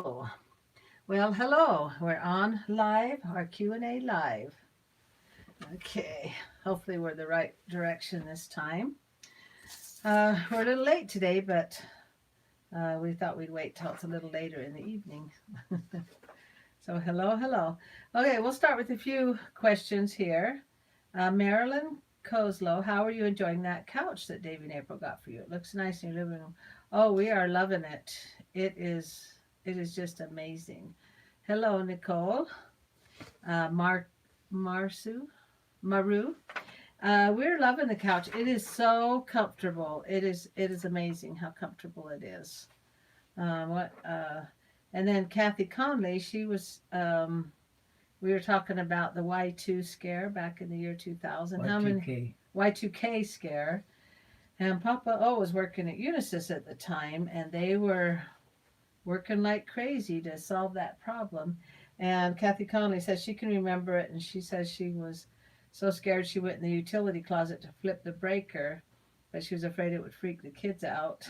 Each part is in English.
Oh, well, hello. We're on live, our Q&A live. Okay, hopefully we're the right direction this time. We're a little late today, but we thought we'd wait till it's a little later in the evening. So hello, hello. Okay, we'll start with a few questions here. Marilyn Coslow, how are you enjoying that couch that Davey and April got for you? It looks nice in your living room. Oh, we are loving it. It is it is just amazing. Hello, Nicole. Mar Marsu Maru. We're loving the couch. It is so comfortable. It is amazing how comfortable it is. What and then Kathy Conley, she was we were talking about the Y2 scare back in the year 2000. How many Y2K. Y2K scare? And Papa O was working at Unisys at the time, and they were working like crazy to solve that problem. And Kathy Conley says she can remember it, and she says she was so scared she went in the utility closet to flip the breaker, but she was afraid it would freak the kids out.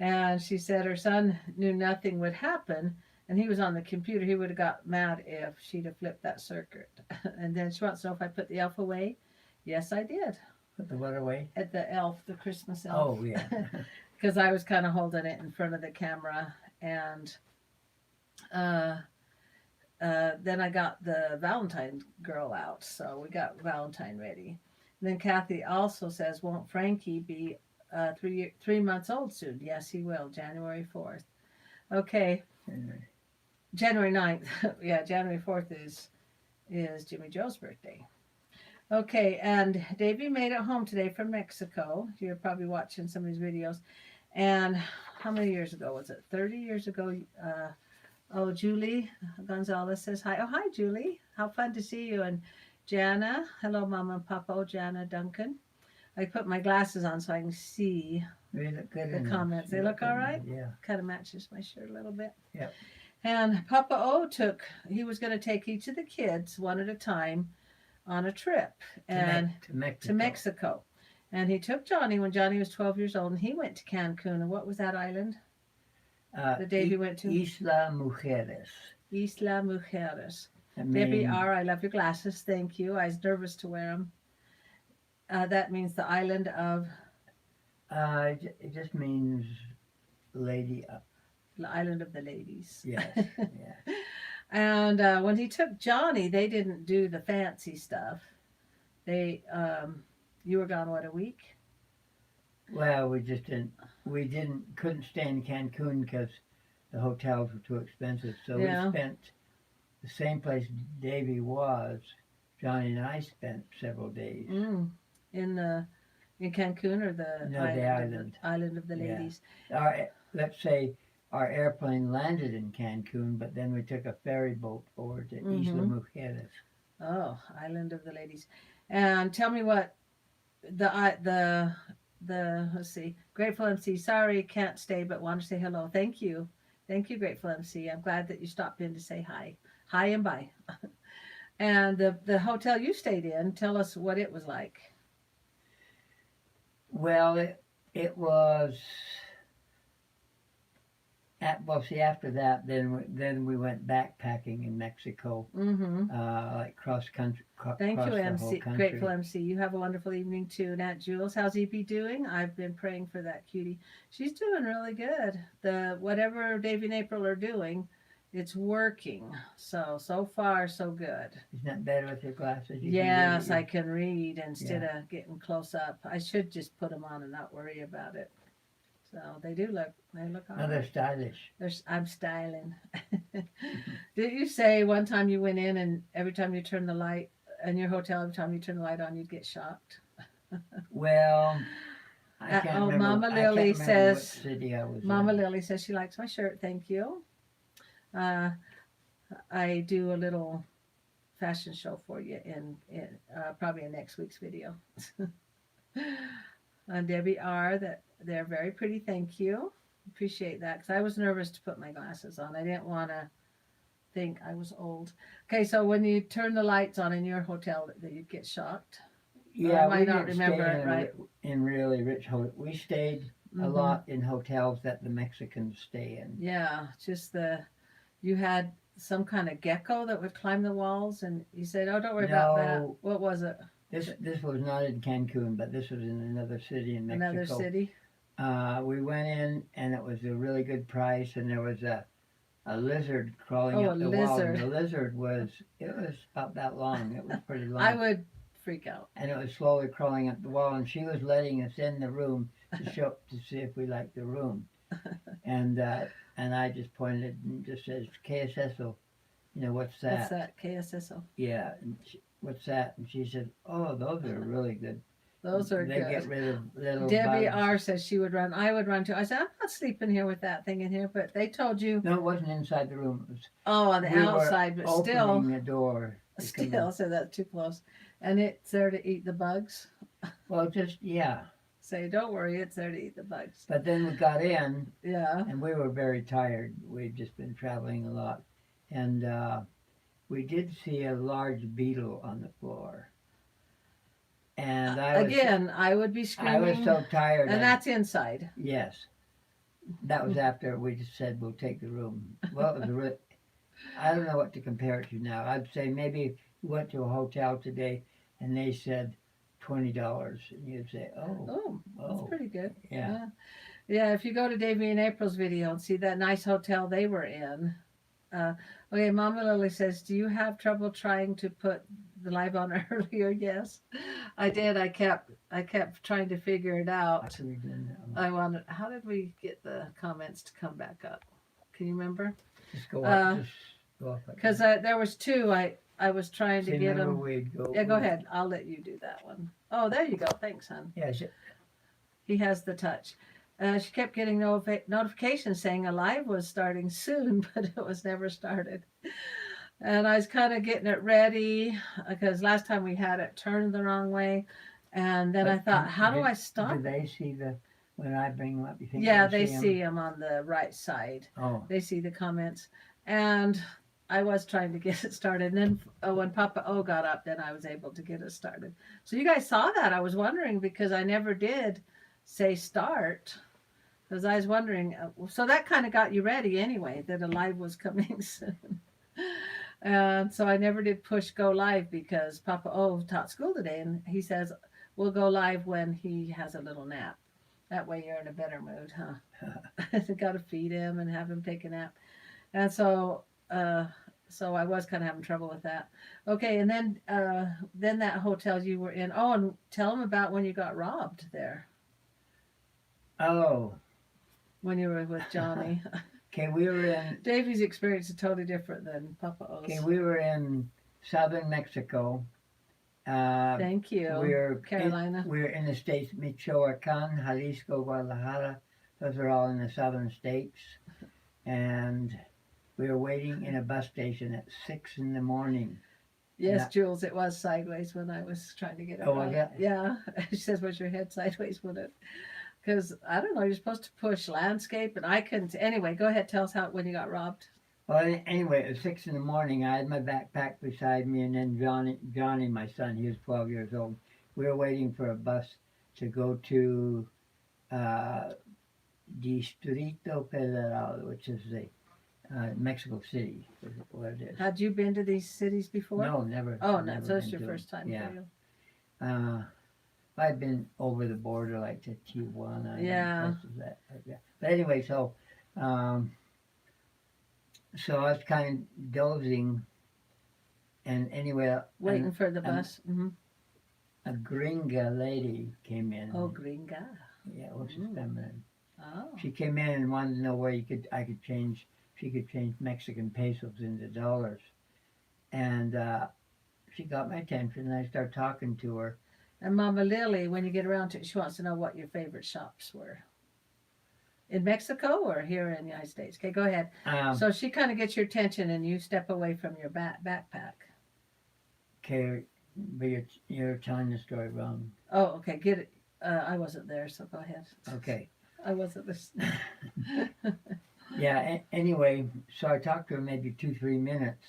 And she said her son knew nothing would happen, and he was on the computer. He would have got mad if she'd have flipped that circuit. And then she wants to know if I put the elf away. Yes, I did. Put the what away? At the elf, the Christmas elf. Oh, yeah. Because I was kind of holding it in front of the camera, and uh, then I got the Valentine girl out, so we got Valentine ready. And then Kathy also says, "Won't Frankie be 3 months old soon?" Yes, he will. January 4th. Okay, January 9th. Yeah, January 4th is Jimmy Joe's birthday. Okay, and Davey made it home today from Mexico. You're probably watching some of these videos. And how many years ago was it? 30 years ago. Oh, Julie Gonzalez says hi. Oh, hi, Julie. How fun to see you. And Jana. Hello, Mama and Papa. Oh, Jana Duncan. I put my glasses on so I can see They look good the comments. They look all right? Yeah. Kind of matches my shirt a little bit. Yep. And Papa O he was going to take each of the kids one at a time on a trip to Mexico. And he took Johnny when Johnny was 12 years old, and he went to Cancun. And what was that island? The day he went to? Isla Mujeres. Isla Mujeres. Debbie R., I love your glasses. Thank you. I was nervous to wear them. That means the island of? It just means lady up. The island of the ladies. Yes, yeah. And when he took Johnny, they didn't do the fancy stuff. You were gone, what, a week? Well, couldn't stay in Cancun because the hotels were too expensive. So we spent the same place Davey was. Johnny and I spent several days. In Cancun or the island of the ladies? Yeah. Let's say our airplane landed in Cancun, but then we took a ferry boat forward to Isla Mujeres. Oh, island of the ladies. And tell me what the let's see, Grateful MC. Sorry, can't stay, but want to say hello. Thank you, Grateful MC. I'm glad that you stopped in to say hi, and bye. And the hotel you stayed in, tell us what it was like. Well, it was. After that, then we went backpacking in Mexico, like cross country. Thank you, MC. Grateful MC. You have a wonderful evening too. And Aunt Jules, how's EP doing? I've been praying for that cutie. She's doing really good. Whatever Davey and April are doing, it's working. So far, so good. Isn't that better with your glasses? Yes, I can read instead of getting close up. I should just put them on and not worry about it. So they look all right. They're stylish. I'm styling. Did you say one time you went in and every time you turn the light in your hotel, every time you turn the light on, you'd get shocked? Well, I can't remember. Mama Lilly says. What city I was Mama in. Lilly says she likes my shirt. Thank you. I do a little fashion show for you in probably in next week's video. And Debbie R. They're very pretty. Thank you. Appreciate that because I was nervous to put my glasses on. I didn't want to think I was old. Okay, so when you turn the lights on in your hotel, that you'd get shocked. Yeah, I might not remember it right. In really rich hotel, we stayed a lot in hotels that the Mexicans stay in. Yeah, you had some kind of gecko that would climb the walls, and you said, "Oh, don't worry about that." No, What was it? this was not in Cancun, but this was in another city in Mexico. Another city? We went in, and it was a really good price, and there was a lizard crawling Oh, up a the wall. And lizard. the lizard was about that long. It was pretty long. I would freak out. And it was slowly crawling up the wall, and she was letting us in the room to see if we liked the room. And I just pointed and just says KSSO, what's that? What's that? KSSO. Yeah, and what's that? And she said, oh, those are really good. Those are they good. Get rid of little Debbie bugs. R says she would run. I would run too. I said, I'm not sleeping here with that thing in here, but they told you. No, it wasn't inside the room. It was, on the outside, but still. Opening the door. Still, so that's too close. And it's there to eat the bugs. Well, yeah. Say, don't worry, it's there to eat the bugs. But then we got in. Yeah. And we were very tired. We'd just been traveling a lot. And we did see a large beetle on the floor. And I would be screaming. I was so tired. And that's inside. Yes. That was after we just said we'll take the room. Well, it was I don't know what to compare it to now. I'd say maybe we went to a hotel today and they said $20, and you'd say, oh, that's pretty good. Yeah. Yeah, if you go to Davey and April's video and see that nice hotel they were in. Okay, Mama Lily says, do you have trouble trying to put the live on earlier? Yes, I did. I kept trying to figure it out. How did we get the comments to come back up? Can you remember? Just go up. Because there was two. I was trying to get them. Go ahead. I'll let you do that one. Oh, there you go. Thanks, hon. Yeah. He has the touch. She kept getting notifications saying a live was starting soon, but it was never started. And I was kind of getting it ready because last time we had it turned the wrong way. And then I thought, how do I stop? Do they see when I bring them up? You think? Yeah, they see them on the right side. Oh. They see the comments. And I was trying to get it started. And then when Papa O got up, then I was able to get it started. So you guys saw that. I was wondering because I never did say start. Because I was wondering, so that kind of got you ready anyway, that a live was coming soon. And so I never did push go live because Papa O taught school today, and he says, we'll go live when he has a little nap. That way you're in a better mood, huh? Got to feed him and have him take a nap. And so I was kind of having trouble with that. Okay, and then that hotel you were in. Oh, and tell them about when you got robbed there. Oh. When you were with Johnny. Okay, we were in... Davey's experience is totally different than Papa O's. Okay, we were in southern Mexico. Thank you, Carolina. We're in the states, Michoacan, Jalisco, Guadalajara. Those are all in the southern states. And we were waiting in a bus station at 6 in the morning. Yes, Jules, it was sideways when I was trying to get it right. Was it? Yeah. She says, was your head sideways with it? Because, I don't know, you're supposed to push landscape, and I couldn't. Anyway, go ahead, tell us when you got robbed. Well, anyway, it was 6 in the morning. I had my backpack beside me, and then Johnny, my son, he was 12 years old. We were waiting for a bus to go to Distrito Federal, which is the Mexico City, is what it is. Had you been to these cities before? No, never. Oh, no, so it's your first time yeah. for you. I've been over the border, like to Tijuana. Yeah. And places like that. But anyway, so I was kind of dozing, and anyway, waiting for the bus. A gringa lady came in. Oh, gringa. Yeah, which is feminine. Oh. She came in and wanted to know where she could change Mexican pesos into dollars, and she got my attention, and I started talking to her. And Mama Lily, when you get around to it, she wants to know what your favorite shops were. In Mexico or here in the United States? Okay, go ahead. So she kind of gets your attention and you step away from your backpack. Okay, but you're telling the story wrong. Oh, okay, get it. I wasn't there, so go ahead. Okay. I wasn't listening. Yeah, anyway, so I talked to her maybe 2-3 minutes,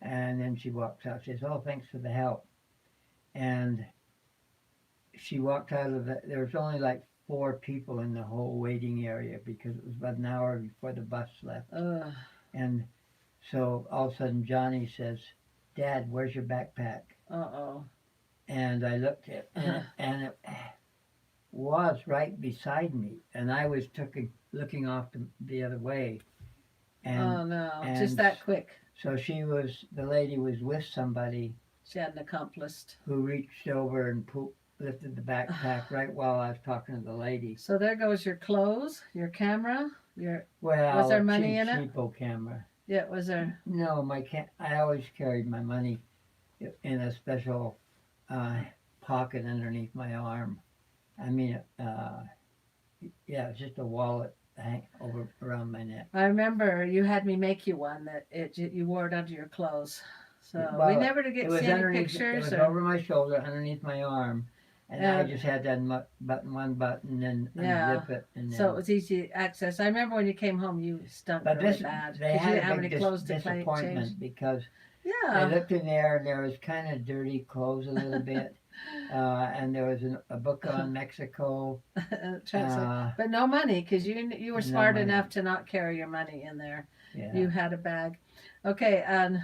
and then she walks out. She says, oh, thanks for the help. And she walked out of there was only like 4 people in the whole waiting area because it was about an hour before the bus left. Ugh. And so all of a sudden Johnny says, "Dad, where's your backpack?" Uh-oh. And I looked at it, and it was right beside me, and I was looking off the other way. And, oh no, and just that quick. So the lady was with somebody. She had an accomplice. Who reached over and lifted the backpack right while I was talking to the lady. So there goes your clothes, your camera, was there money in it? Cheapo camera. Yeah, was there? No, I always carried my money in a special pocket underneath my arm. I mean, yeah, it's just a wallet over around my neck. I remember you had me make you one that you wore it under your clothes. So well, we never did get to see any pictures. It was over my shoulder, underneath my arm, and I just had that one button and unzip it. And so it was easy access. I remember when you came home, you stunk really bad because you didn't have any clothes to disappointment change. Because yeah, I looked in there and there was kind of dirty clothes a little bit. And there was a book on Mexico. but no money because you were smart enough to not carry your money in there. Yeah. You had a bag. Okay,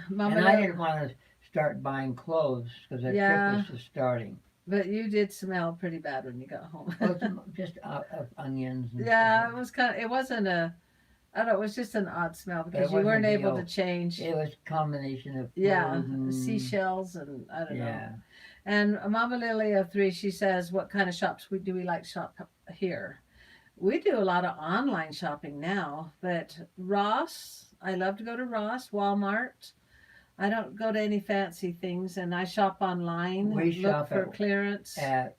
Mama. And I didn't want to start buying clothes because the trip was just starting. But you did smell pretty bad when you got home. Just onions. And yeah, stuff. it wasn't a. I don't know, it was just an odd smell because you weren't able to change. It was a combination of seashells and I don't know. Yeah. And Mama Lily of 3, she says, what kind of shops do we like to shop here? We do a lot of online shopping now, but Ross, I love to go to Ross, Walmart. I don't go to any fancy things, and I shop online. We look for clearance. At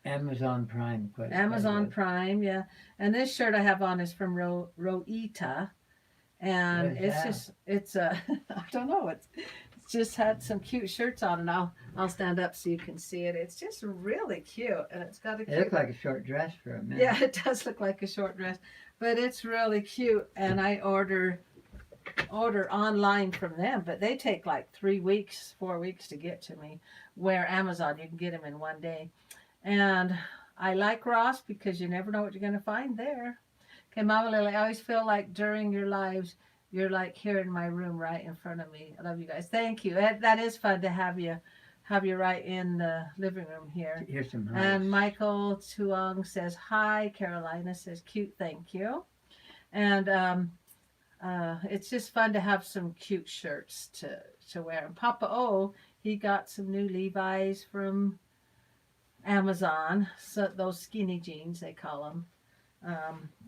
Amazon Prime. Amazon Prime, yeah. And this shirt I have on is from Roita. And it's I don't know, it's just had some cute shirts on, and I'll stand up so you can see it. It's just really cute, and it's got a cute... It looks like a short dress for a minute. Yeah, it does look like a short dress, but it's really cute, and I order online from them, but they take like 4 weeks to get to me, where Amazon, you can get them in one day. And I like Ross because you never know what you're going to find there. Okay, Mama Lily, I always feel like during your lives, you're like here in my room right in front of me. I love you guys. Thank you. That is fun to have you right in the living room here. Here's some hugs. And Michael Tuong says hi. Carolina says cute. Thank you. And it's just fun to have some cute shirts to wear. And Papa O, he got some new Levi's from Amazon. So those skinny jeans, they call them.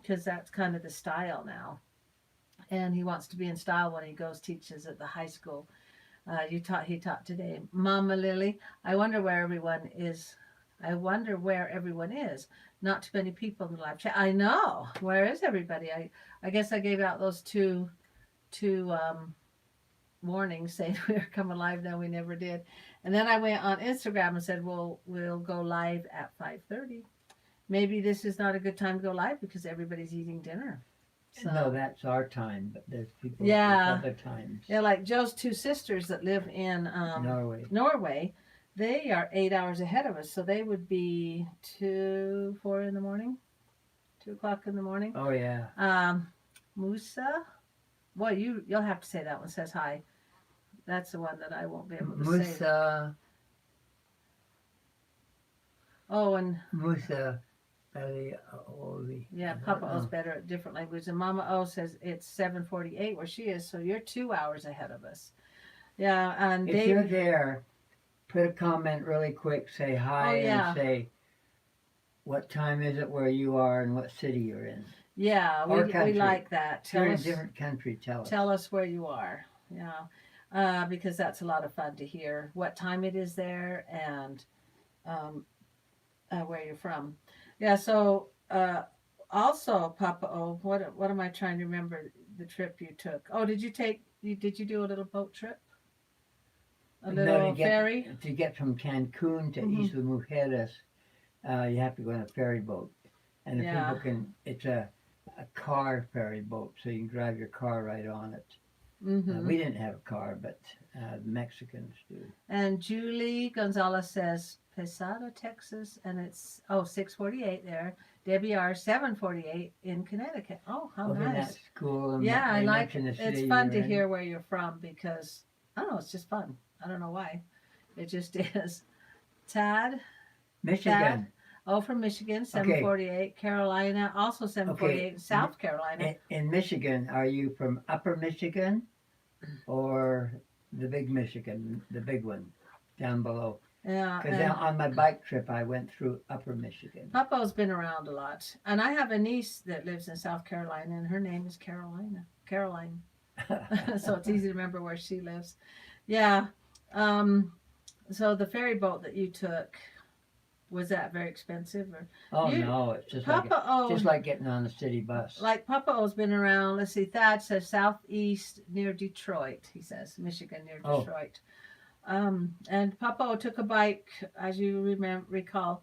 Because that's kind of the style now. And he wants to be in style when he teaches at the high school. He taught today. Mama Lily, I wonder where everyone is. Not too many people in the live chat. I know. Where is everybody? I guess I gave out those two warnings saying we were coming live. No, we never did. And then I went on Instagram and said, we'll go live at 5:30. Maybe this is not a good time to go live because everybody's eating dinner. So, no, that's our time, but there's people with other times. Yeah, like Joe's 2 sisters that live in Norway. They are 8 hours ahead of us, so they would be 2 o'clock in the morning. Oh yeah. Musa, boy, you'll have to say that one. Says hi. That's the one that I won't be able to say. Musa. Oh, and Musa. Yeah, Papa O's better at different languages. And Mama O says it's 7:48 where she is, so you're 2 hours ahead of us. Yeah, and if you're there, put a comment really quick, say hi, and say what time is it where you are and what city you're in. Yeah, we like that. If you're in a different country, tell us. Tell us where you are. Yeah, because that's a lot of fun to hear what time it is there and where you're from. Yeah, so also, Papa O, what am I trying to remember the trip you took? Oh, did you do a little boat trip? A little ferry? To get from Cancun to Isla Mujeres, you have to go on a ferry boat. And the people it's a car ferry boat, so you can drive your car right on it. Mm-hmm. We didn't have a car, but the Mexicans do. And Julie Gonzalez says Pesada, Texas, and it's 6:48 there. Debbie R 7:48 in Connecticut. Oh, how Okay, nice! that's cool. And Yeah, I they like mentioned it. the It's city fun you're to in. hear where you're from because I don't know. It's just fun. I don't know why. It just is. Tad. Michigan. From Michigan, 7:48. Carolina, also 7:48. South Carolina. In Michigan, are you from Upper Michigan or the big Michigan, the big one down below? Yeah. Because on my bike trip, I went through Upper Michigan. Papa's been around a lot, and I have a niece that lives in South Carolina, and her name is Caroline. So it's easy to remember where she lives. Yeah. So the ferry boat that you took, was that very expensive? Or No, it's just like getting on a city bus. Like Papa O's been around. Let's see, Thad says southeast near Detroit. He says Michigan near Detroit. And Papa O took a bike, as you recall.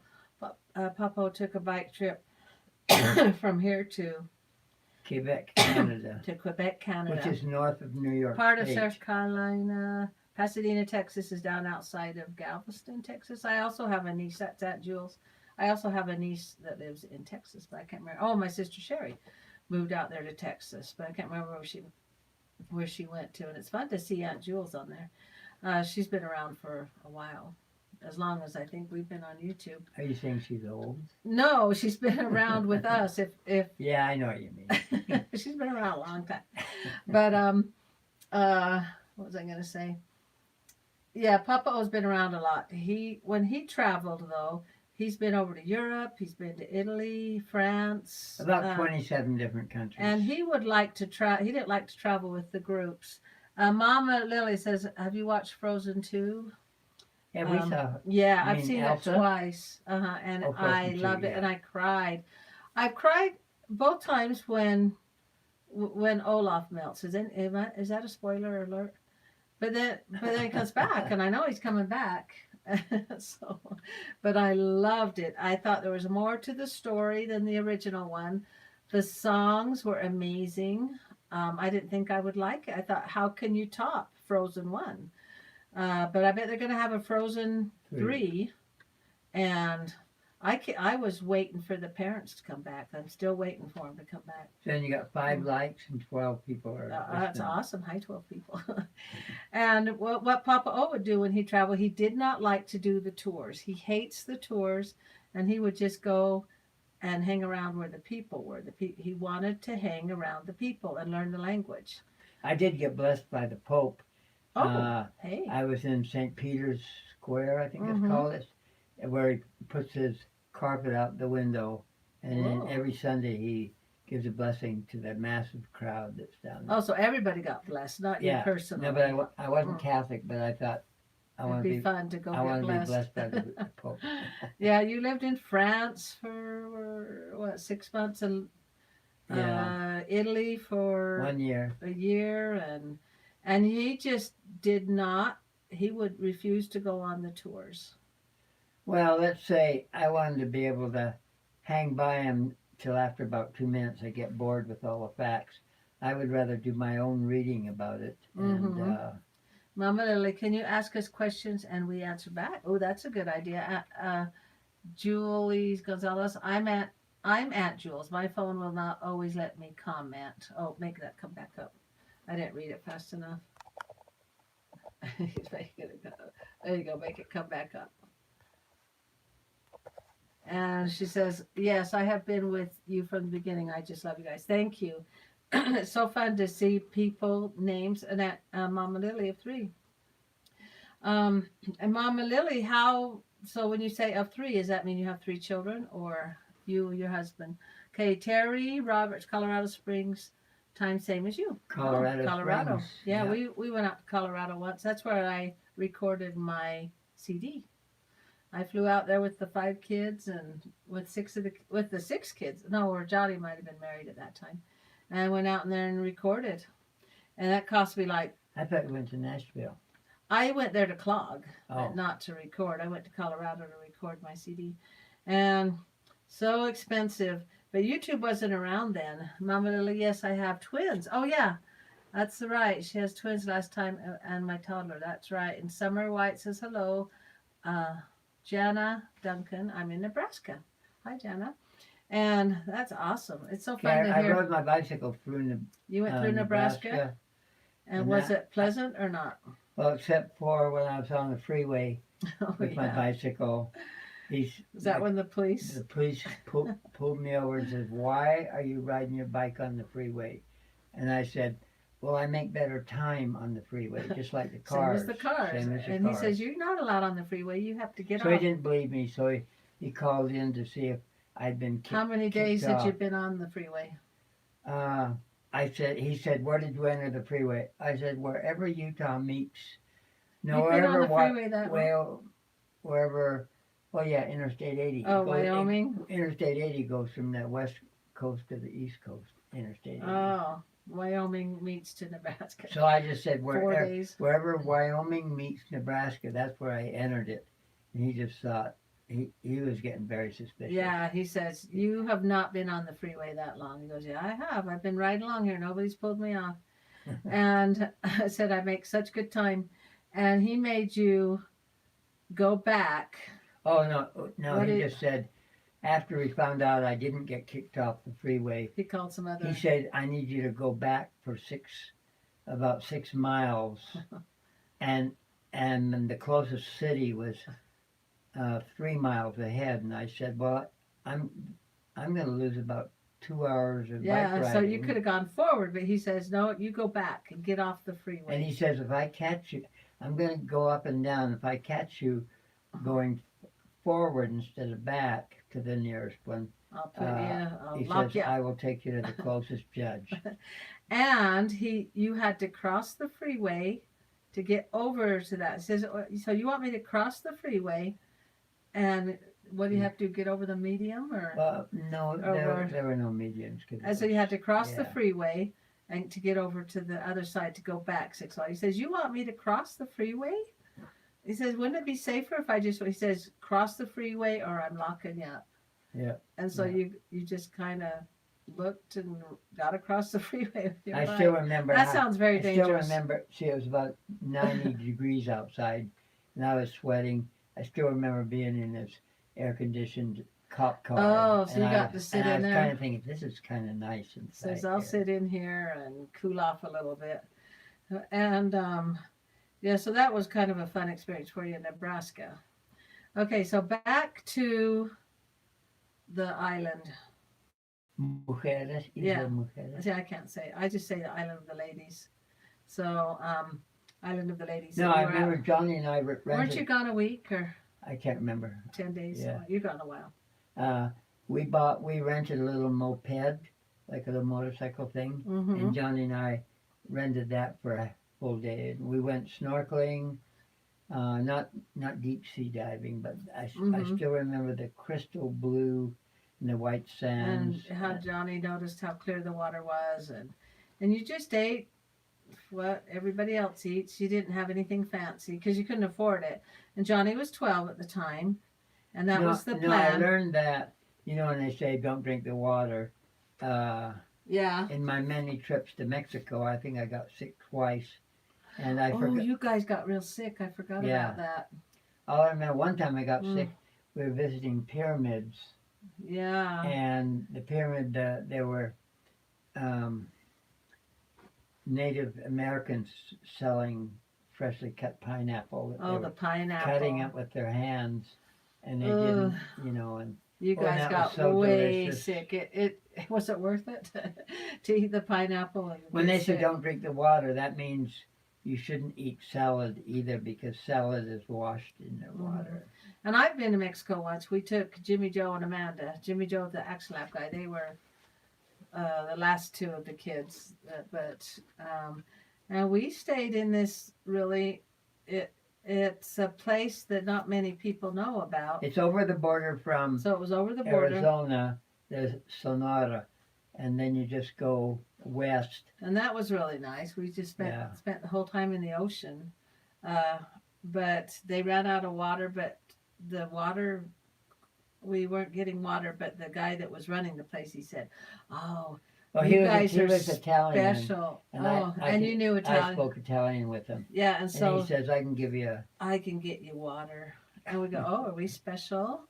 Papa O took a bike trip from here to Quebec, Canada. To Quebec, Canada, which is north of New York part State. of South Carolina. Pasadena, Texas is down outside of Galveston, Texas. I also have a niece, that's Aunt Jules. I also have a niece that lives in Texas, but I can't remember. Oh, my sister Sherry moved out there to Texas, but I can't remember where she went to. And it's fun to see Aunt Jules on there. She's been around for a while, as long as I think we've been on YouTube. Are you saying she's old? No, she's been around with us. If Yeah, I know what you mean. she's been around a long time. But what was I going to say? Yeah, Papa O's been around a lot. When he traveled though, he's been over to Europe. He's been to Italy, France. About 27 different countries. And he would like to He didn't like to travel with the groups. Mama Lily says, "Have you watched Frozen 2?" Yeah, we saw. Yeah, I've seen Elsa? it twice. And I loved it, yeah. and I cried. I cried both times when Olaf melts. Is that a spoiler alert? But then he comes back, and I know he's coming back. But I loved it. I thought there was more to the story than the original one. The songs were amazing. I didn't think I would like it. I thought, how can you top Frozen 1? But I bet they're going to have a Frozen 3. And I was waiting for the parents to come back. I'm still waiting for them to come back. Then you got 5 likes and 12 people are that's awesome. Hi, 12 people. And what Papa O would do when he traveled, he did not like to do the tours. He hates the tours, and he would just go and hang around where the people were. He wanted to hang around the people and learn the language. I did get blessed by the Pope. Hey. I was in St. Peter's Square, I think it's called it, where he puts his carpet out the window, and then every Sunday he gives a blessing to the massive crowd that's down there. Oh, so everybody got blessed, not you personally. No, but I wasn't Catholic, but I thought I want to be fun to go I want to get be blessed by the Pope. Yeah, you lived in France for what, 6 months, and Italy for 1 year. A year, and he just did not. He would refuse to go on the tours. Well, let's say I wanted to be able to hang by him till after about 2 minutes. I get bored with all the facts. I would rather do my own reading about it. And Mama Lily, can you ask us questions and we answer back? Oh, that's a good idea. Julie Gonzalez, I'm Aunt Jules. My phone will not always let me comment. Oh, make that come back up. I didn't read it fast enough. There you go. Make it come back up. And she says, yes, I have been with you from the beginning. I just love you guys. Thank you. It's so fun to see people, names, and at Mama Lily of 3. And Mama Lily, so when you say of 3, does that mean you have 3 children, or you, your husband? Okay, Terry Roberts, Colorado Springs, time same as you. Colorado. Springs. Yeah, yep. we went out to Colorado once. That's where I recorded my CD. I flew out there with the 5 kids and with the 6 kids. No, or Johnny might have been married at that time. And I went out in there and recorded. And that cost me I thought you went to Nashville. I went there to clog, but not to record. I went to Colorado to record my CD. And so expensive. But YouTube wasn't around then. Mama Lily, yes, I have twins. Oh, yeah. That's right. She has twins last time, and my toddler. That's right. And Summer White says hello. Uh, Jana Duncan. I'm in Nebraska. Hi, Jana. And that's awesome. It's so Okay, fun to I hear. rode my bicycle through You went through Nebraska, Nebraska, and and was that, it pleasant or not? well, except for when I was on the freeway Oh with my yeah. bicycle, he's Was that when the police? the police pulled me over and said, "Why are you riding your bike on the freeway?" And I said, "Well, I make better time on the freeway, just like the Same as cars, the cars. same as the And he cars." says you're not allowed on the freeway. You have to get So he off. didn't believe me, so he called in to see if I'd been How many kicked days had you off. been on the freeway? Uh, he said, "Where did you enter the freeway?" I said, "Wherever Utah meets, no, You've been on wherever the what, freeway that long? well, wherever, well, yeah, Interstate 80. Oh, Wyoming. Interstate 80 goes from the west coast to the east coast. Interstate 80. Oh, Wyoming meets to Nebraska. So I just said, 4 days. wherever Wyoming meets Nebraska, that's where I entered it. And he just thought he was getting very suspicious. Yeah, he says, you have not been on the freeway that long. He goes, yeah, I have. I've been riding along here. Nobody's pulled me off. And I said, I make such good time. And he made you go back. Oh, no, What he did just said, after he found out I didn't get kicked off the freeway, he called some other? he said, I need you to go back for about 6 miles. and the closest city was 3 miles ahead. And I said, well, I'm going to lose about 2 hours of bike Yeah, so you riding. could have gone forward, but he says, no, you go back and get off the freeway. And he says, if I catch you, I'm going to go up and down. If I catch you going forward instead of back to the nearest one, I'll put I'll he lock says, you up. I will take you to the closest judge. And you had to cross the freeway to get over to that. He says, so you want me to cross the freeway, and what do you have to do, get over the medium or? No, there were no mediums. And so you had to cross the yeah. freeway and to get over to the other side to go back 6 miles. He says, you want me to cross the freeway? He says, wouldn't it be safer if I just, he says, cross the freeway or I'm locking you up. Yeah. And so you just kind of looked and got across the freeway with your bike. Still remember. That sounds very dangerous. I still remember, see, it was about 90 degrees outside and I was sweating. I still remember being in this air-conditioned cop car. Oh, so you got to sit in there. I was kind of thinking, this is kind of nice inside. Says, I'll sit in here and cool off a little bit. And, yeah, so that was kind of a fun experience for you in Nebraska. Okay, so back to the island. Mujeres, Yeah. Isla Mujeres. See, I can't say. I just say the island of the ladies. So, island of the ladies. No, I remember Johnny and I rented. Weren't you gone a week or? I can't remember. 10 days. Yeah. You're gone a while. We rented a little moped, like a little motorcycle thing, Mm-hmm. and Johnny and I rented that for a full day. And we went snorkeling, not deep sea diving, but I still remember the crystal blue and the white sands. And how Johnny noticed how clear the water was, and you just ate what everybody else eats. You didn't have anything fancy because you couldn't afford it. And Johnny was 12 at the time, and that was the plan. No, I learned that, when they say don't drink the water. Yeah. In my many trips to Mexico, I think I got sick twice. And I forgot. Oh, you guys got real sick. I forgot about that. All I remember, one time I got sick. We were visiting pyramids. Yeah. And the pyramid, there were Native Americans selling freshly cut pineapple. Oh, the pineapple. Cutting it with their hands. And they didn't, and you guys got so way delicious. sick. It was it worth it to eat the pineapple? And when they say sick? don't drink the water, that means you shouldn't eat salad either because salad is washed in the water. And I've been to Mexico once. We took Jimmy Joe and Amanda. Jimmy Joe, the Axelap guy. They were the last two of the kids, and we stayed in this really. It's a place that not many people know about. It's over the border from So it was over the border. Arizona, there's Sonora, and then you just go west. And that was really nice. We just spent the whole time in the ocean. But they ran out of water, but the water, we weren't getting water, but the guy that was running the place, he said, oh, Well, You he guys are was Italian, special. and Oh, I and could- you knew I Italian. spoke Italian with him, Yeah, and and so he says I can give you a. I can get you water. And we go, oh, are we special?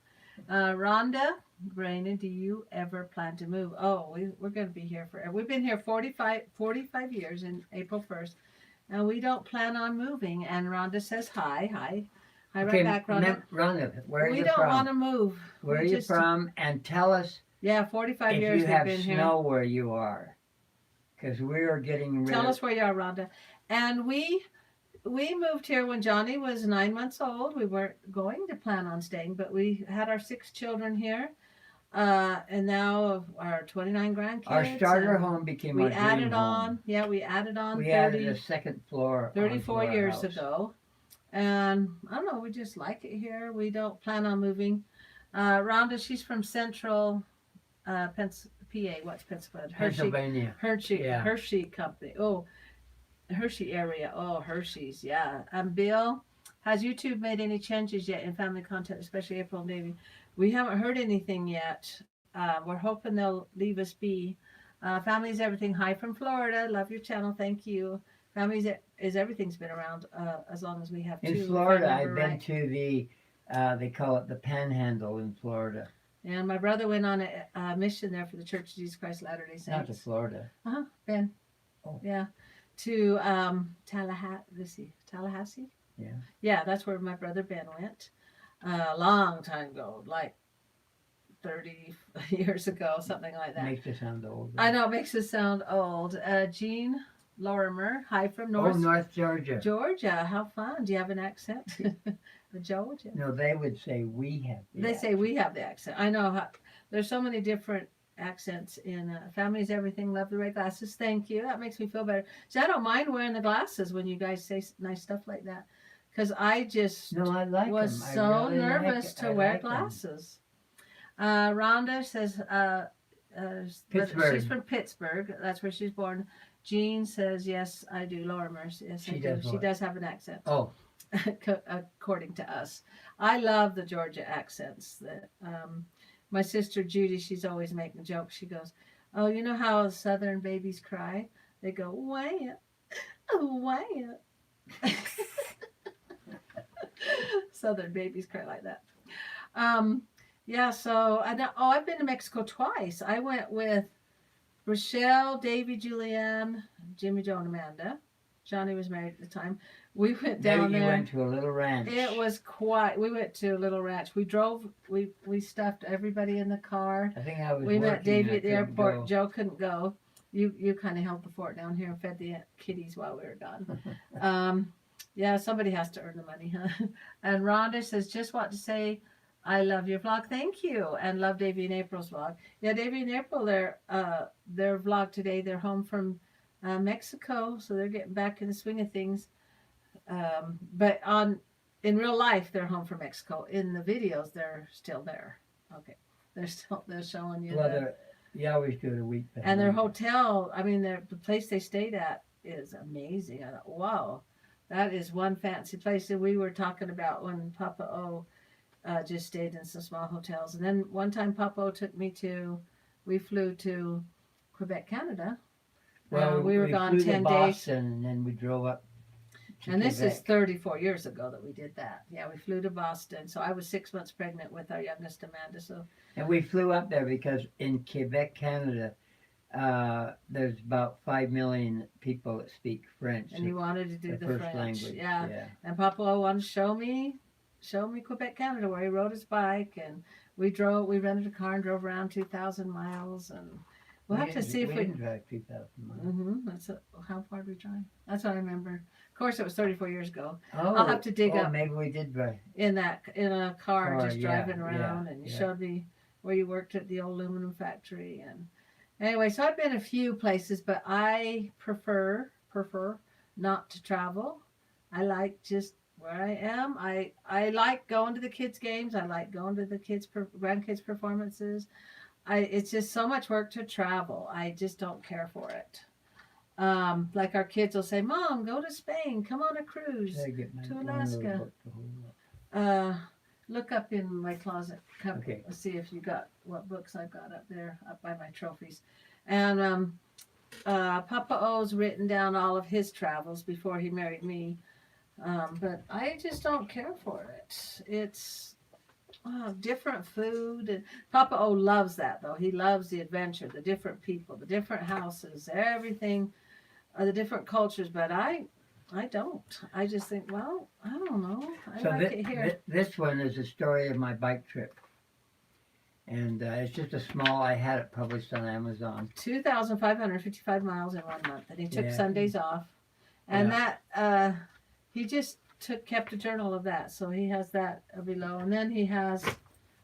Rhonda, Brandon, do you ever plan to move? Oh, we're going to be here forever. We've been here 45 years in April 1st, and we don't plan on moving. And Rhonda says hi. Hi. Hi, Okay, right back, Rhonda. Rhonda, where are We you don't want to from? move. Where are We you just, from? And tell us yeah, 45 if years you we've have been here. snow where you are, because we are getting rid Tell of. us where you are, Rhonda. And we moved here when Johnny was 9 months old. We weren't going to plan on staying, but we had our 6 children here, and now our 29 grandkids. Our starter home became We our dream added on. home. Yeah, we added on. We 30, added a second floor. 34 onto our years house. ago, and I don't know. We just like it here. We don't plan on moving. Rhonda, she's from Central, PA. What's Pennsylvania? Pennsylvania. Hershey Company. Oh. Hershey area. Oh, Hershey's, yeah. Bill, has YouTube made any changes yet in family content, especially April and Davey? We haven't heard anything yet. We're hoping they'll leave us be. Families Everything. Hi from Florida. Love your channel. Thank you. Families is Everything's been around as long as we have In too. Florida, I've been to the, they call it the Panhandle in Florida. And my brother went on a mission there for the Church of Jesus Christ Latter-day Saints. Not to Florida. Ben. Oh. Yeah. To Tallahassee. Yeah. Yeah, that's where my brother Ben went a long time ago, like 30 years ago, something like that. Makes you sound old. I know, it makes us sound old. Jean Lorimer, hi from North Georgia. Georgia, how fun. Do you have an accent? Georgia. No, they would say we have the They accent. say we have the accent. I know. There's so many different accents in Families Everything. Love the red glasses. Thank you. That makes me feel better. See, I don't mind wearing the glasses when you guys say nice stuff like that, because I just I like was them. so really nervous to wear like them. glasses. Rhonda says Pittsburgh. she's from Pittsburgh. That's where she's born. Jean says, yes, I do. Lorimer's. Yes, I do. She does have an accent. Oh. According to us. I love the Georgia accents. That my sister Judy, she's always making jokes. She goes, oh, you know how Southern babies cry? They go, why? Oh, why? Southern babies cry like that. Yeah, so I've been to Mexico twice. I went with Rochelle, Davey, Julianne, Jimmy, Joe, and Amanda. Johnny was married at the time. We went down there. You went to a little ranch. It was we went to a little ranch. We drove, we stuffed everybody in the car. I think I was We met Davey at the airport. Go. Joe couldn't go. You kind of held the fort down here and fed the kitties while we were gone. Yeah, somebody has to earn the money, huh? And Rhonda says, just want to say, I love your vlog. Thank you. And love Davey and April's vlog. Yeah, Davey and April, their vlog today, they're home from Mexico, so they're getting back in the swing of things. But in real life, they're home from Mexico. In the videos, they're still there. Okay, they're showing you. Well, you always do it a week behind. And their hotel, I mean, the place they stayed at is amazing. I thought, wow, that is one fancy place that we were talking about when Papa O just stayed in some small hotels. And then one time Papa O took me we flew to Quebec, Canada. Well, we were gone 10 to days. Boston, and then we drove up to And Quebec. this is 34 years ago that we did that. Yeah, we flew to Boston. So I was 6 months pregnant with our youngest, Amanda. So. And we flew up there because in Quebec, Canada, there's about 5 million people that speak French. And he wanted to do the first French. language. Yeah. And Papa O wanted to show me Quebec, Canada, where he rode his bike, and we rented a car and drove around 2,000 miles, and we'll have to see if we didn't drive 2,000 miles. How far did we drive? That's what I remember. Of course, it was 34 years ago. Oh, I'll have to dig up. Maybe we did drive. In a car just yeah, driving around, and you yeah. showed me where you worked at the old aluminum factory, and anyway, so I've been a few places, but I prefer not to travel. I like just where I am. I like going to the kids' games. I like going to the grandkids' performances. It's just so much work to travel. I just don't care for it. Like our kids will say, Mom, go to Spain. Come on a cruise to Alaska. Look up in my closet. See if you got what books I've got up there, up by my trophies. And Papa O's written down all of his travels before he married me. But I just don't care for it. It's different food. And Papa O loves that, though. He loves the adventure, the different people, the different houses, everything, the different cultures. But I don't. I just think, well, I don't know. I So like it here. this one is a story of my bike trip. And it's just a small, I had it published on Amazon. 2,555 miles in 1 month. And he took Yeah. Sundays off. And Yeah. that, he just kept a journal of that. So he has that below. And then he has,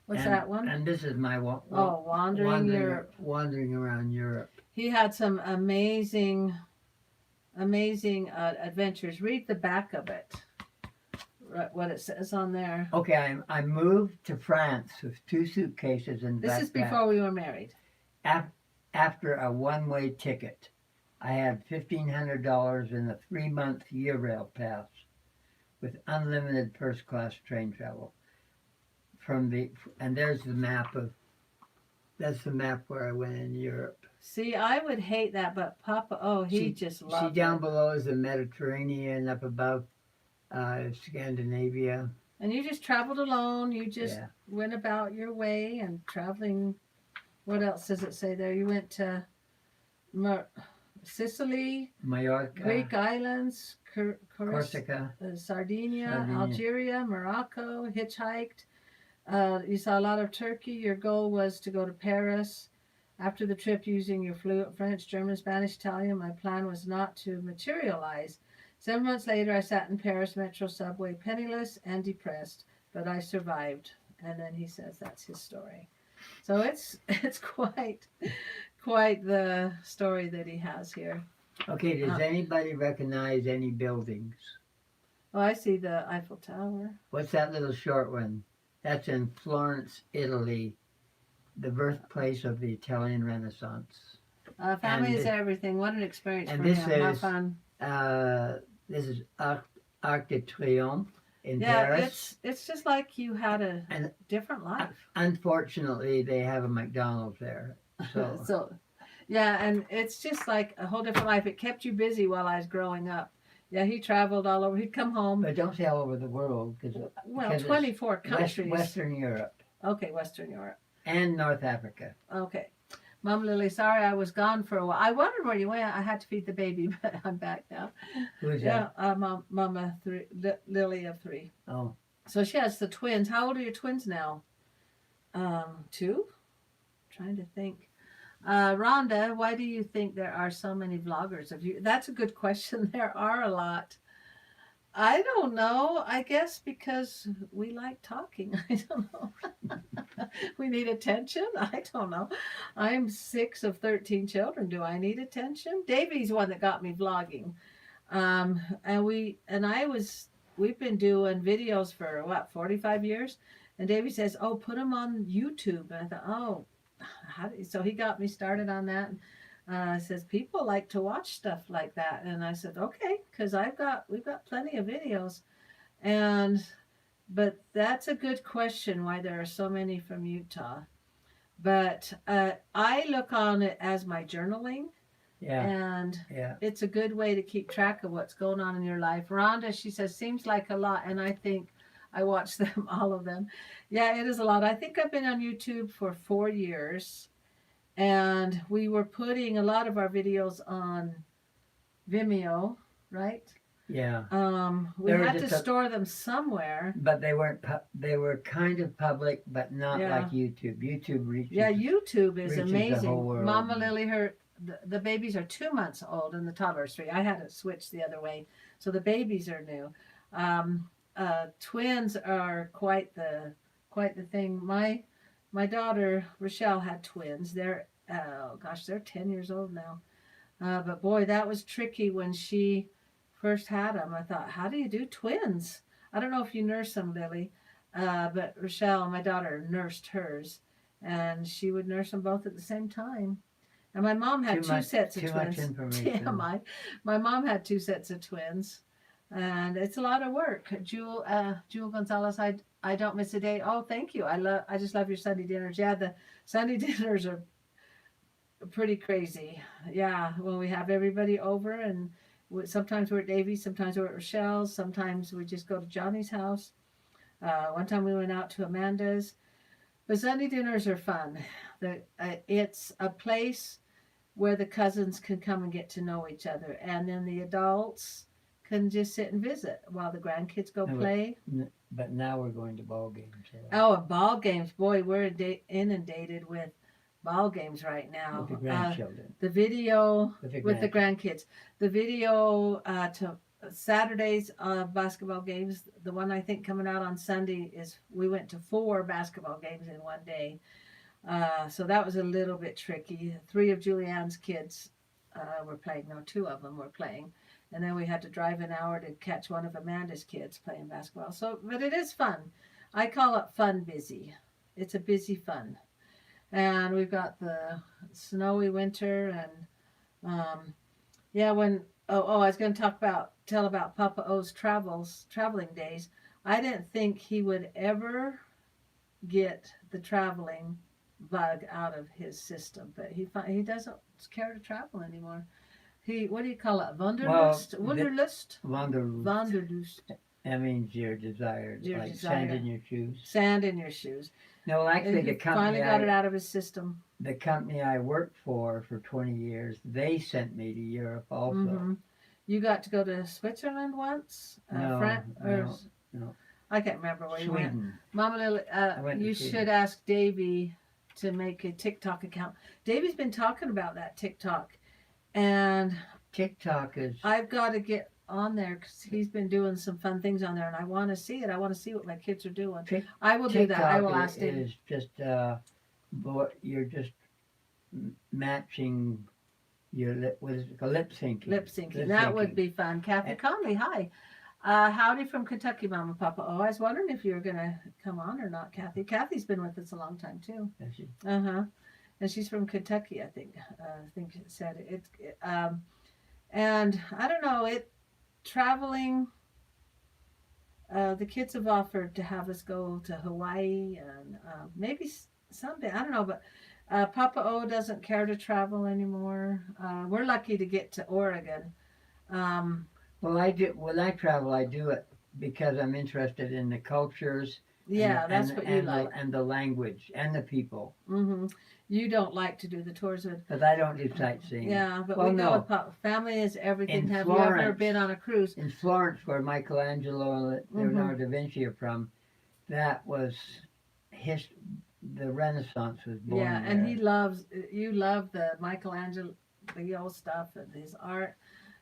what's that one? And this is my Wandering Europe. Wandering around Europe. He had some amazing adventures. Read the back of it. What it says on there. Okay, I moved to France with 2 suitcases and This is before we were married. After a one-way ticket. I had $1,500 in a 3-month Eurail pass with unlimited first-class train travel. And there's the map that's the map where I went in Europe. See, I would hate that, but Papa, he just loved it. See, down below is the Mediterranean, up above Scandinavia. And you just traveled alone. You just went about your way and traveling. What else does it say there? You went to Sicily, Mallorca, Greek islands, Corsica, Sardinia, Algeria, Morocco, hitchhiked. You saw a lot of Turkey. Your goal was to go to Paris. After the trip, using your fluent French, German, Spanish, Italian, my plan was not to materialize. 7 months later, I sat in Paris metro subway, penniless and depressed, but I survived. And then he says that's his story. So it's quite the story that he has here. Okay, does anybody recognize any buildings? Oh, I see the Eiffel Tower. What's that little short one? That's in Florence, Italy, the birthplace of the Italian Renaissance. Family is everything. What an experience and for this him. How is, fun. This is Arc de Triomphe in Yeah, Paris. it's just like you had a different life. Unfortunately, they have a McDonald's there. So, yeah, and it's just like a whole different life. It kept you busy while I was growing up. Yeah, he traveled all over. He'd come home. But don't say all over the world. Well, 24 countries. Western Europe. Okay, Western Europe. And North Africa. Okay. Mom Lily, sorry I was gone for a while. I wondered where you went. I had to feed the baby, but I'm back now. Who is that? Mama Lily of 3. Oh. So she has the twins. How old are your twins now? 2? Trying to think. Rhonda, why do you think there are so many vloggers of you? That's a good question. There are a lot. I don't know. I guess because we like talking. I don't know. We need attention. I don't know. I'm 6 of 13 children. Do I need attention? Davey's one that got me vlogging. We've been doing videos for 45 years. And Davey says, oh, put them on YouTube. And I thought, so he got me started on that. Says people like to watch stuff like that, and I said okay, because we've got plenty of videos, but that's a good question why there are so many from Utah. But I look on it as my journaling, and it's a good way to keep track of what's going on in your life. Rhonda, she says, seems like a lot, and I think I watch them, all of them. Yeah, it is a lot. I think I've been on YouTube for 4 years. And we were putting a lot of our videos on Vimeo, right? Yeah. We had to store them somewhere. But they weren't. They were kind of public, but not like YouTube. YouTube reaches. Yeah, YouTube is amazing. The whole world. Mama Lily, the babies are 2 months old and the toddler's 3. I had it switched the other way, so the babies are new. Twins are quite the thing. My daughter, Rochelle, had twins. They're 10 years old now. But boy, that was tricky when she first had them. I thought, how do you do twins? I don't know if you nurse them, Lily. But Rochelle, my daughter, nursed hers. And she would nurse them both at the same time. And my mom had two sets of twins. Too much information. Yeah, my mom had 2 sets of twins. And it's a lot of work. Jewel Gonzalez, I don't miss a day. Oh, thank you. I just love your Sunday dinners. Yeah, the Sunday dinners pretty crazy. Yeah, when we have everybody over, and sometimes we're at Davey's, sometimes we're at Rochelle's, sometimes we just go to Johnny's house. One time we went out to Amanda's. But Sunday dinners are fun. It's a place where the cousins can come and get to know each other, and then the adults can just sit and visit while the grandkids go No, play. but now we're going to ball games. So Oh, and ball games. Boy, we're inundated with ball games right with now. the grandchildren. The video With the grandkids. The video to Saturdays basketball games. The one I think coming out on Sunday is we went to 4 basketball games in one day. So that was a little bit tricky. 3 of Julianne's kids were playing. No, 2 of them were playing. And then we had to drive an hour to catch one of Amanda's kids playing basketball. So, but it is fun. I call it fun busy. It's a busy fun. And we've got the snowy winter and yeah, I was going to tell about Papa O's traveling days. I didn't think he would ever get the traveling bug out of his system, but he doesn't care to travel anymore. What do you call it? Wanderlust? Wanderlust? Wanderlust. That means your desire, like sand in your shoes. Sand in your shoes. No, actually, he finally got it out of his system. The company I worked for 20 years, they sent me to Europe also. Mm-hmm. You got to go to Switzerland once? No. I can't remember where Sweden. you went. Mama Lily, you should ask Davey to make a TikTok account. Davey's been talking about that TikTok. And TikTok is... I've got to get on there because he's been doing some fun things on there, and I want to see it. I want to see what my kids are doing. I will do that. I will ask him. Is just you're just matching your lip syncing. Lip syncing. That would be fun. Kathy Conley, hi. Howdy from Kentucky, Mama Papa. Oh, I was wondering if you were going to come on or not, Kathy. Kathy's been with us a long time too. Is she? And she's from Kentucky, I think. I think it said it. And I don't know, traveling. The kids have offered to have us go to Hawaii and maybe someday. I don't know, but Papa O doesn't care to travel anymore. We're lucky to get to Oregon. Well, I do. When I travel, I do it because I'm interested in the cultures. Yeah, that's what you like. And the language and the people. Mm-hmm. You don't like to do the tours with... But I don't do sightseeing. Yeah, but we go with Papa. Family is everything. Have you ever been on a cruise? In Florence, where Michelangelo and Leonardo da Vinci are from, that was the Renaissance was born there. And you love the Michelangelo, the old stuff and his art.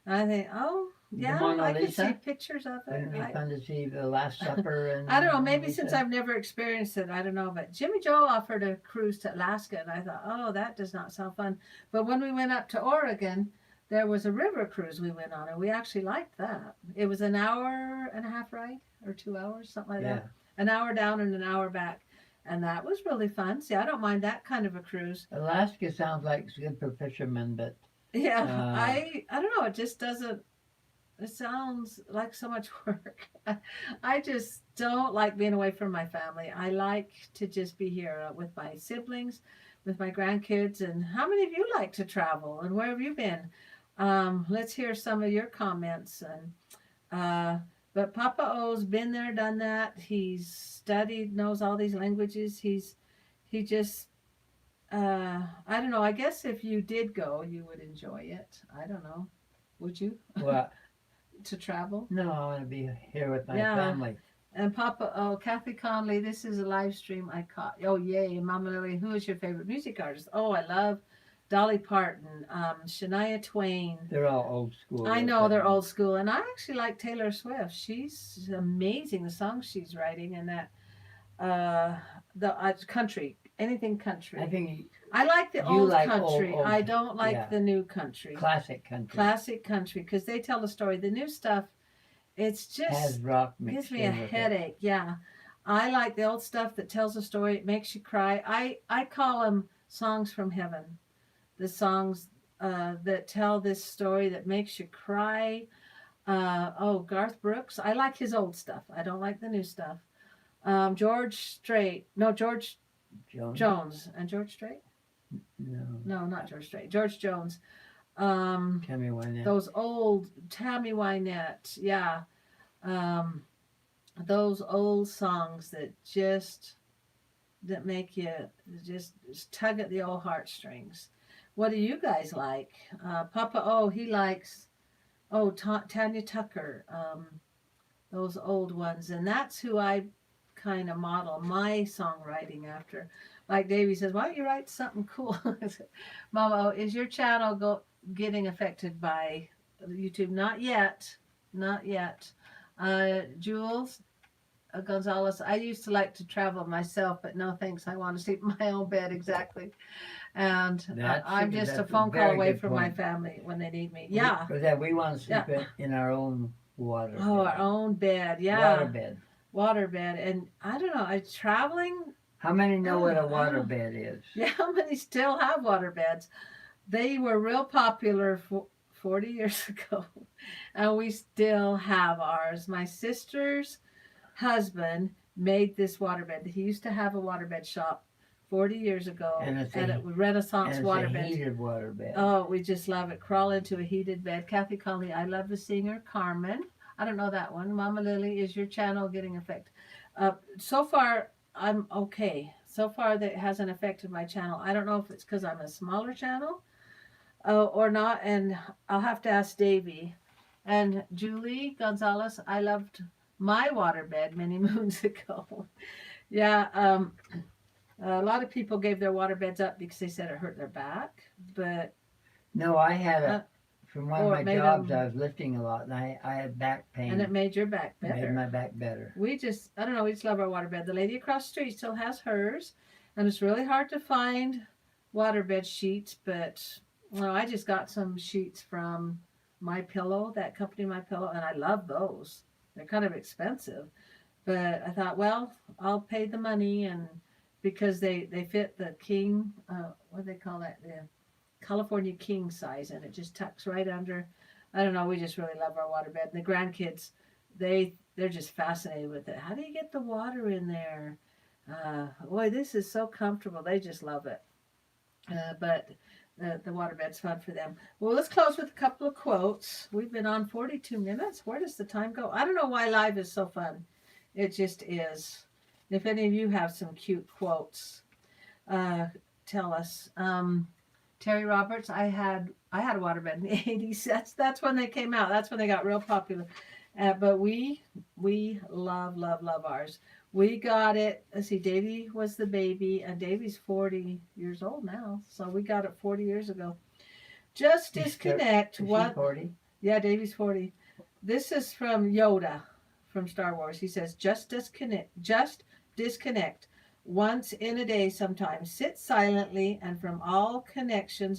And I think, I can see pictures of it. Wouldn't it be fun to see the Last Supper? And I don't know, maybe since I've never experienced it, I don't know. But Jimmy Joe offered a cruise to Alaska, and I thought, that does not sound fun. But when we went up to Oregon, there was a river cruise we went on, and we actually liked that. It was an hour and a half ride, or 2 hours, something like that. An hour down and an hour back. And that was really fun. See, I don't mind that kind of a cruise. Alaska sounds like it's good for fishermen, but... Yeah, I don't know, it just doesn't... It sounds like so much work. I just don't like being away from my family. I like to just be here with my siblings, with my grandkids. And how many of you like to travel? And where have you been? Let's hear some of your comments. But Papa O's been there, done that. He's studied, knows all these languages. He just, I don't know. I guess if you did go, you would enjoy it. I don't know. Would you? What? To travel? No, I want to be here with my family. And Kathy Conley, this is a live stream I caught. Oh, yay. Mama Lily, who is your favorite music artist? Oh, I love Dolly Parton, Shania Twain. They're all old school. I know they're old school. And I actually like Taylor Swift. She's amazing, the songs she's writing, and that the country, anything country. I like the old country. Old, I don't like the new country. Classic country. Classic country, because they tell a story. The new stuff, it's just has rock gives me a headache. Yeah, I like the old stuff that tells a story. It makes you cry. I call them songs from heaven. The songs that tell this story that makes you cry. Garth Brooks. I like his old stuff. I don't like the new stuff. George Jones and George Strait. No, not George Strait. George Jones. Tammy Wynette. Those old Tammy Wynette. Yeah. Those old songs that make you just tug at the old heartstrings. What do you guys like? Papa O, he likes Tanya Tucker. Those old ones, and that's who I kind of model my songwriting after. Like Davey says, why don't you write something cool? Mama, is your channel getting affected by YouTube? Not yet. Not yet. Jules Gonzalez, I used to like to travel myself, but no thanks. I want to sleep in my own bed, exactly. And I'm just a phone call away from my family when they need me. Yeah. Because we want to sleep in our own water. Oh, bed. our own bed. Yeah. Waterbed. Waterbed. And I don't know, traveling. How many know what a waterbed is? Yeah, how many still have waterbeds? They were real popular 40 years ago, and we still have ours. My sister's husband made this waterbed. He used to have a waterbed shop 40 years ago, and it was Renaissance waterbed. A heated waterbed. Oh, we just love it. Crawl into a heated bed. Kathy Conley, I love the singer Carmen. I don't know that one. Mama Lily, is your channel getting affected? So far, I'm okay. So far, that hasn't affected my channel. I don't know if it's because I'm a smaller channel or not, and I'll have to ask Davey. And Julie Gonzalez, I loved my waterbed many moons ago. Yeah, a lot of people gave their waterbeds up because they said it hurt their back, but... No, I had from one of my jobs, I was lifting a lot, and I had back pain. And it made your back better. It made my back better. I don't know, we just love our waterbed. The lady across the street still has hers, and it's really hard to find waterbed sheets, but I just got some sheets from My Pillow, that company My Pillow, and I love those. They're kind of expensive, but I thought, well, I'll pay the money, and because they fit the king, what do they call that? The California king size, and it just tucks right under. I don't know. We just really love our waterbed. And the grandkids, they're just fascinated with it. How do you get the water in there? Boy, this is so comfortable. They just love it. But the waterbed's fun for them. Well, let's close with a couple of quotes. We've been on 42 minutes. Where does the time go? I don't know why live is so fun. It just is. If any of you have some cute quotes, tell us. Terry Roberts, I had a waterbed in the 80s. That's when they came out. That's when they got real popular. But we love ours. We got it. Let's see, Davey was the baby, and Davey's 40 years old now. So we got it 40 years ago. Just disconnect. Is he 40? Yeah, Davey's 40. This is from Yoda from Star Wars. He says, just disconnect once in a day sometimes. Sit silently and from all connections